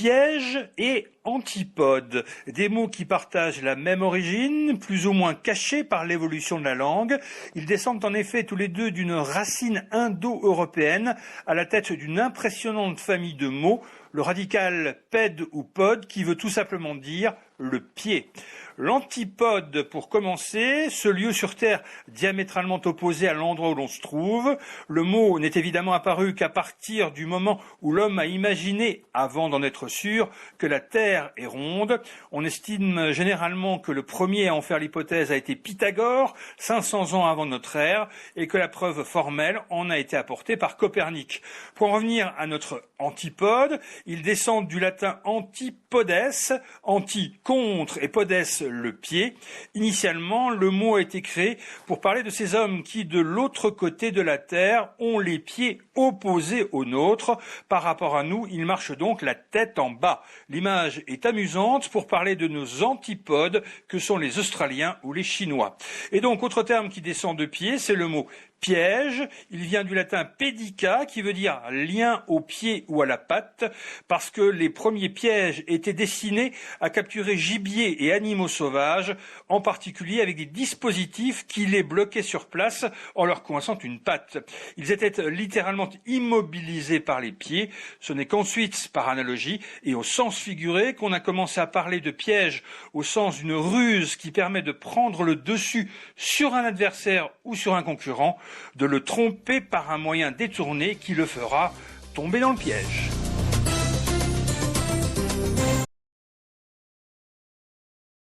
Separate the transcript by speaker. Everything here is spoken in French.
Speaker 1: Piège et antipode, des mots qui partagent la même origine, plus ou moins cachés par l'évolution de la langue. Ils descendent en effet tous les deux d'une racine indo-européenne à la tête d'une impressionnante famille de mots, le radical pède ou pod qui veut tout simplement dire le pied. L'antipode, pour commencer, ce lieu sur Terre diamétralement opposé à l'endroit où l'on se trouve. Le mot n'est évidemment apparu qu'à partir du moment où l'homme a imaginé, avant d'en être sûr, que la Terre est ronde. On estime généralement que le premier à en faire l'hypothèse a été Pythagore, 500 ans avant notre ère, et que la preuve formelle en a été apportée par Copernic. Pour en revenir à notre antipode, il descend du latin antipodes, anti contre et podes le pied. Initialement, le mot a été créé pour parler de ces hommes qui, de l'autre côté de la terre, ont les pieds opposés aux nôtres. Par rapport à nous, ils marchent donc la tête en bas. L'image est amusante pour parler de nos antipodes que sont les Australiens ou les Chinois. Et donc, autre terme qui descend de pied, c'est le mot piège. Il vient du latin pedica, qui veut dire lien au pied ou à la patte, parce que les premiers pièges étaient destinés à capturer gibier et animaux sauvages, en particulier avec des dispositifs qui les bloquaient sur place en leur coinçant une patte. Ils étaient littéralement immobilisés par les pieds. Ce n'est qu'ensuite, par analogie et au sens figuré, qu'on a commencé à parler de piège au sens d'une ruse qui permet de prendre le dessus sur un adversaire ou sur un concurrent, de le tromper par un moyen détourné qui le fera tomber dans le piège.